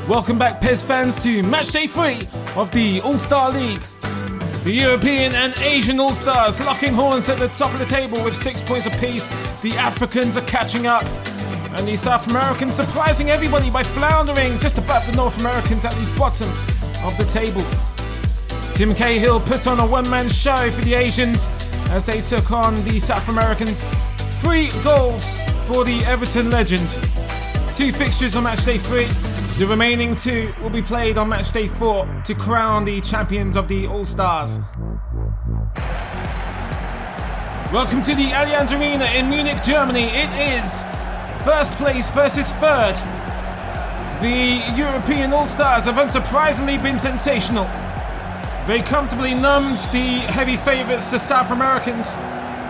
Welcome back PES fans to matchday 3 of the All-Star League. The European and Asian All-Stars locking horns at the top of the table with 6 points apiece. The Africans are catching up, and the South Americans surprising everybody by floundering just above the North Americans at the bottom of the table. Tim Cahill put on a one-man show for the Asians as they took on the South Americans. 3 goals for the Everton legend. 2 fixtures on matchday 3. The remaining 2 will be played on matchday 4 to crown the champions of the All-Stars. Welcome to the Allianz Arena in Munich, Germany. It is first place versus third. The European All-Stars have unsurprisingly been sensational. They comfortably numbed the heavy favourites, the South Americans.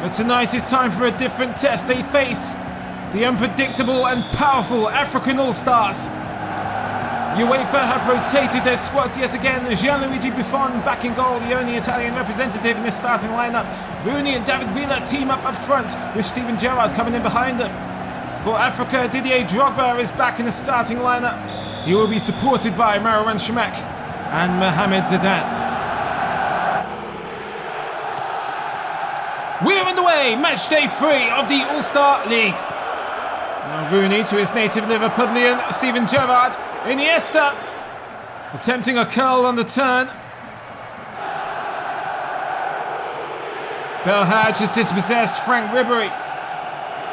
But tonight is time for a different test. They face the unpredictable and powerful African All-Stars. UEFA have rotated their squads yet again. Gianluigi Buffon back in goal, the only Italian representative in this starting lineup. Rooney and David Villa team up front, with Steven Gerrard coming in behind them. For Africa, Didier Drogba is back in the starting lineup. He will be supported by Marouane Chamakh and Mohamed Zidane. We're on the way, match day 3 of the All-Star League. Now Rooney to his native Liverpudlian, Steven Gerrard. Iniesta attempting a curl on the turn. Belhaj has dispossessed Frank Ribery.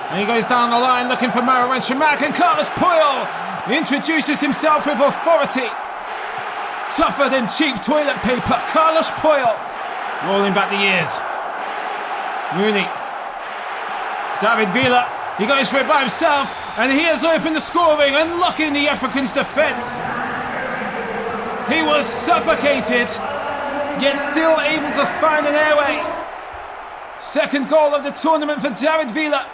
And he goes down the line looking for Marouane Chamakh, and Carlos Puyol introduces himself with authority. Tougher than cheap toilet paper, Carlos Puyol rolling back the years. Rooney, David Villa, he goes for it by himself, and he has opened the scoring, unlocking the Africans' defence. He was suffocated, yet still able to find an airway. Second goal of the tournament for David Villa.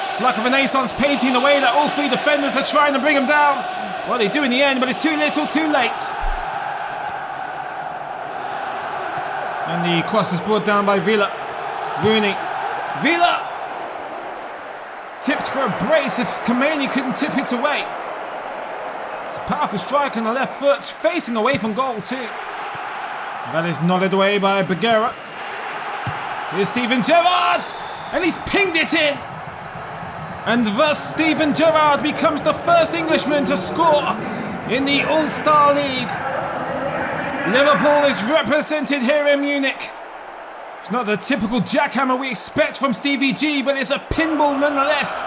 It's like a Renaissance painting, the way that all 3 defenders are trying to bring him down. Well, they do in the end, but it's too little, too late. And the cross is brought down by Villa. Rooney. Villa! Tipped for a brace if Khomeini couldn't tip it away. It's a powerful strike on the left foot, facing away from goal too. That is nodded away by Bagheera. Here's Steven Gerrard! And he's pinged it in! And thus Steven Gerrard becomes the first Englishman to score in the All-Star League. Liverpool is represented here in Munich. It's not the typical jackhammer we expect from Stevie G, but it's a pinball nonetheless.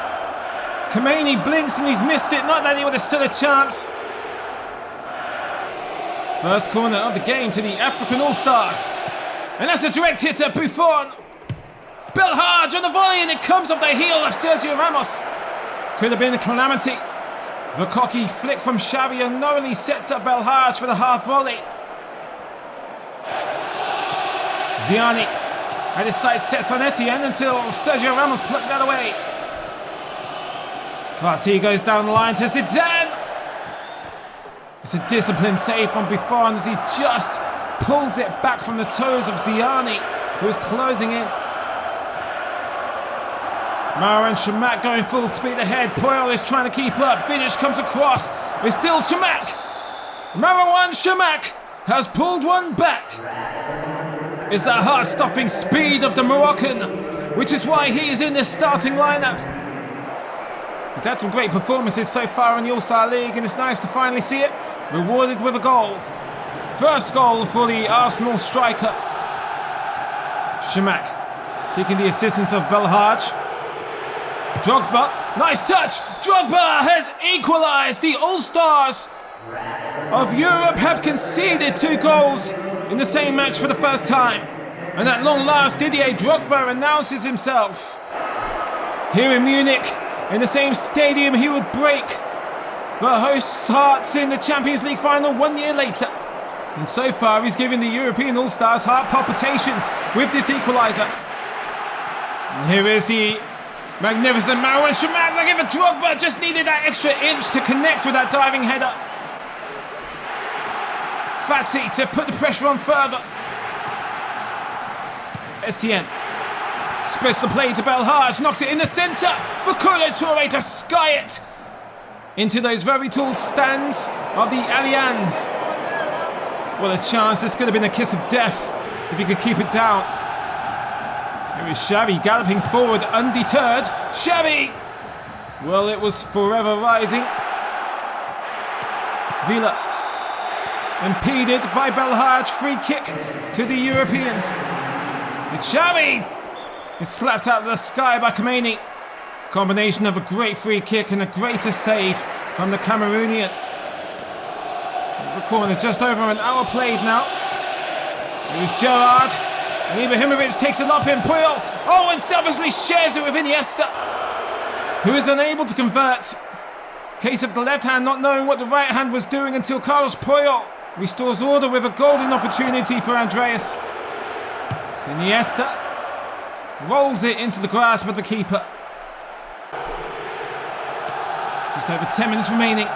Khomeini blinks and he's missed it, not that he would have stood a chance. First corner of the game to the African All-Stars. And that's a direct hit at Buffon. Belhaj on the volley, and it comes off the heel of Sergio Ramos. Could have been a calamity. The cocky flick from Xavi unknowingly sets up Belhaj for the half volley. Ziani at his sight sets on Etienne until Sergio Ramos plucked that away. Fati goes down the line to Zidane. It's a disciplined save from Buffon as he just pulls it back from the toes of Ziani, who is closing in. Marouane Chamakh going full speed ahead. Puyol is trying to keep up. Finish comes across. It's still Chamakh. Marouane Chamakh has pulled one back. It's that heart-stopping speed of the Moroccan, which is why he is in this starting lineup. He's had some great performances so far in the All-Star League, and it's nice to finally see it rewarded with a goal. First goal for the Arsenal striker. Chamakh seeking the assistance of Belhaj. Drogba, nice touch! Drogba has equalised. The All-Stars of Europe have conceded 2 goals in the same match for the first time. And at long last, Didier Drogba announces himself. Here in Munich, in the same stadium he would break the host's hearts in the Champions League final 1 year later. And so far he's giving the European All-Stars heart palpitations with this equaliser. And here is the magnificent Marouane Chamakh. Like if Drogba just needed that extra inch to connect with that diving header. Fati to put the pressure on further. Etienne spreads the play to Belhaj, knocks it in the centre for Kolo Touré to sky it. into those very tall stands of the Allianz. What a chance. This could have been a kiss of death if he could keep it down. Here is Xavi galloping forward undeterred. Xavi! Well, it was forever rising. Villa impeded by Belhaj. Free kick to the Europeans. It's Xavi! It's slapped out of the sky by Khomeini. Combination of a great free kick and a greater save from the Cameroonian. The corner just over an hour played now. Here's Gerrard. And Ibrahimovic takes it off him. Puyol. Oh, and selfishly shares it with Iniesta, who is unable to convert. Case of the left hand not knowing what the right hand was doing until Carlos Puyol restores order with a golden opportunity for Andreas. So Iniesta rolls it into the grasp of the keeper. Just over 10 minutes remaining.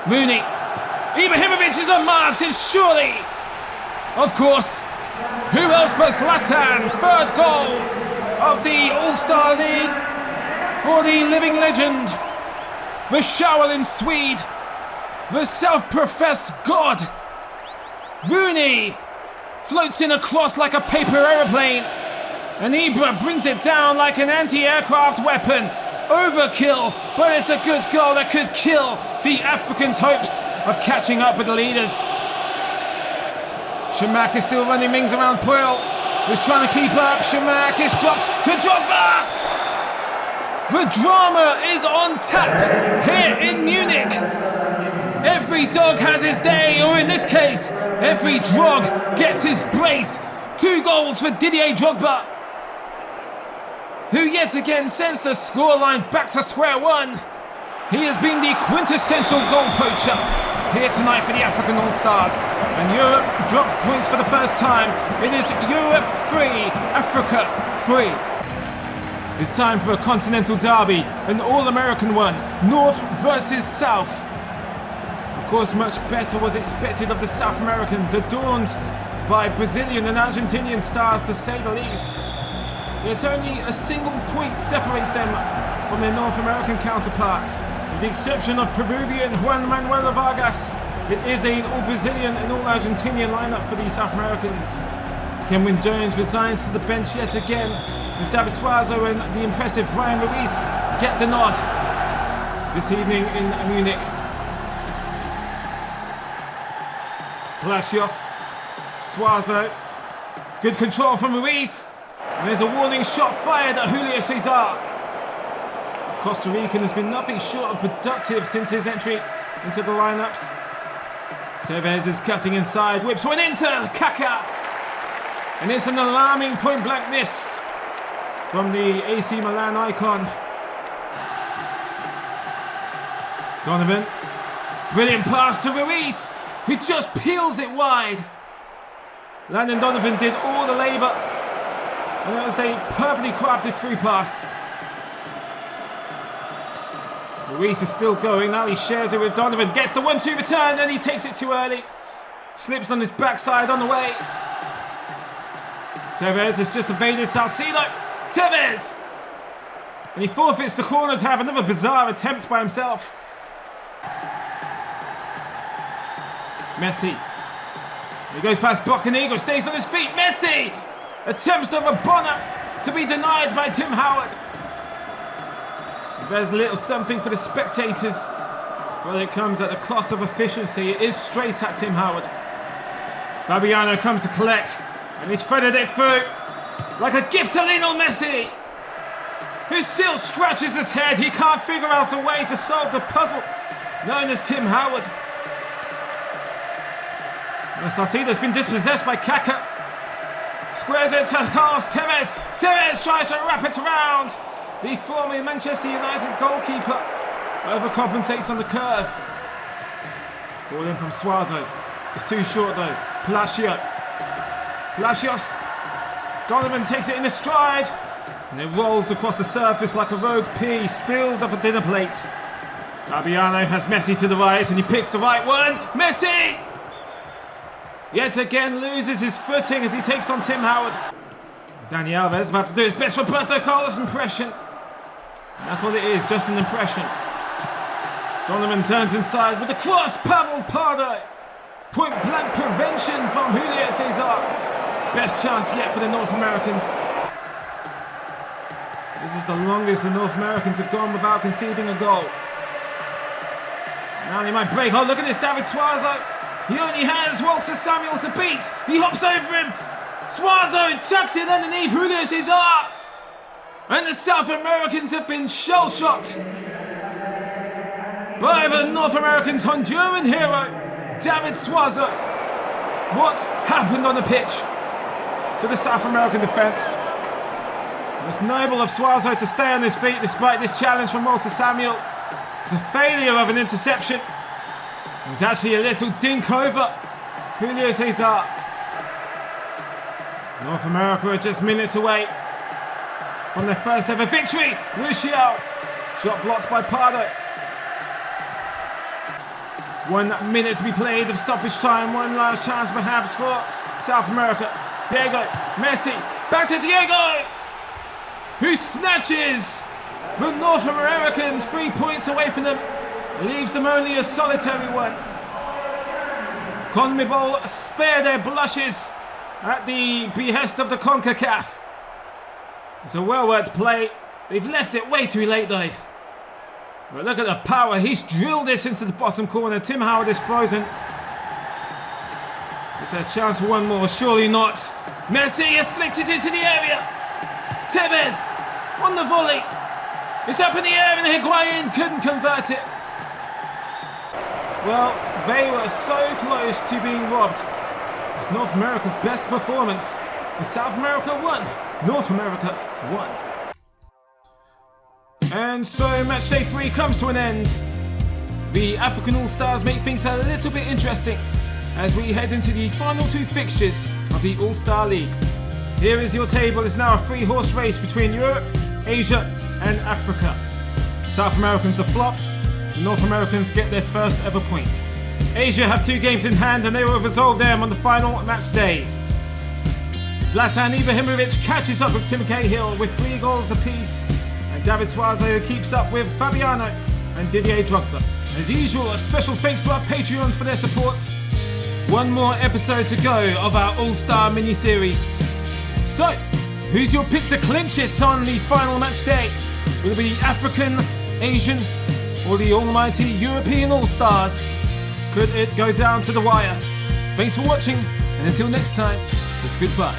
Rooney. Ibrahimovic is unmarked, and surely, of course, who else but Zlatan? Third goal of the All-Star League for the living legend, the Shaolin Swede, the self-professed god. Rooney floats in across like a paper aeroplane, and Ibra brings it down like an anti-aircraft weapon. Overkill, but it's a good goal that could kill the Africans' hopes of catching up with the leaders. Shamak is still running rings around Puyol, who's trying to keep up. Shamak is dropped to Drogba. The drama is on tap here in Munich. Every dog has his day, or in this case, every drog gets his brace. 2 goals for Didier Drogba, who yet again sends the scoreline back to square one. He has been the quintessential goal poacher here tonight for the African All-Stars. And Europe drop points for the first time. It is Europe 3, Africa 3. It's time for a continental derby, an all-American one, North versus South. Of course, much better was expected of the South Americans, adorned by Brazilian and Argentinian stars to say the least. Yet only a single point separates them from their North American counterparts. With the exception of Peruvian Juan Manuel Vargas, it is an all-Brazilian and all-Argentinian lineup for the South Americans. Kenwyn Jones resigns to the bench yet again, as David Suazo and the impressive Brian Ruiz get the nod this evening in Munich. Palacios, Suazo, good control from Ruiz. And there's a warning shot fired at Julio Cesar. Costa Rican has been nothing short of productive since his entry into the lineups. Tevez is cutting inside, whips one into Kaká. And it's an alarming point-blank miss from the AC Milan icon. Donovan, brilliant pass to Ruiz, who just peels it wide. Landon Donovan did all the labour, and it was a perfectly crafted through pass. Ruiz is still going, now he shares it with Donovan, gets the 1-2 return, and he takes it too early. Slips on his backside on the way. Tevez has just evaded Salcido. Tevez! And he forfeits the corner to have another bizarre attempt by himself. Messi. He goes past Bocanigo, stays on his feet. Messi attempts over Bonner to be denied by Tim Howard. There's a little something for the spectators, but it comes at the cost of efficiency. It is straight at Tim Howard. Fabiano comes to collect, and he's threaded it through like a gift to Lionel Messi, who still scratches his head. He can't figure out a way to solve the puzzle known as Tim Howard. Salcido's been dispossessed by Kaká. Squares it to Carlos Tevez. Tevez tries to wrap it around. The former Manchester United goalkeeper overcompensates on the curve. Ball in from Suazo. It's too short though. Palacios. Donovan takes it in his stride. And it rolls across the surface like a rogue pea spilled off a dinner plate. Fabiano has Messi to the right and he picks the right one. Messi! Yet again loses his footing as he takes on Tim Howard. Dani Alves about to do his best Roberto Carlos impression. And that's all it is, just an impression. Donovan turns inside with the cross. Pavel Pardo. Point blank prevention from Julio Cesar. Best chance yet for the North Americans. This is the longest the North Americans have gone without conceding a goal. Now they might break. Oh, look at this, David Suazo. He only has Walter Samuel to beat. He hops over him. Suazo tucks it underneath Julio Cesar. And the South Americans have been shell-shocked by the North Americans' Honduran hero, David Suazo. What happened on the pitch to the South American defence? It's noble of Suazo to stay on his feet despite this challenge from Walter Samuel. It's a failure of an interception. It's actually a little dink over Julio Cesar. North America are just minutes away from their first ever victory. Lucio, shot blocked by Pardo. 1 minute to be played of stoppage time. One last chance perhaps for South America. Diego, Messi, back to Diego, who snatches the North Americans 3 points away from them, leaves them only a solitary one. CONMEBOL spare their blushes at the behest of the CONCACAF. It's a well-worked play. They've left it way too late though. But look at the power. He's drilled this into the bottom corner. Tim Howard is frozen. Is there a chance for one more? Surely not. Messi has flicked it into the area. Tevez on the volley. It's up in the air and Higuain couldn't convert it. Well, they were so close to being robbed. It's North America's best performance. And South America won. North America won. And so matchday 3 comes to an end. The African All-Stars make things a little bit interesting as we head into the final 2 fixtures of the All-Star League. Here is your table. It's now a 3-horse race between Europe, Asia and Africa. The South Americans have flopped. The North Americans get their first ever point. Asia have 2 games in hand and they will resolve them on the final match day. Zlatan Ibrahimovic catches up with Tim Cahill with 3 goals apiece, and David Suazo keeps up with Fabiano and Didier Drogba. As usual, a special thanks to our Patreons for their support. 1 more episode to go of our All-Star mini-series. So, who's your pick to clinch it on the final match day? Will it be African, Asian, or the almighty European All-Stars? Could it go down to the wire? Thanks for watching, and until next time, it's goodbye.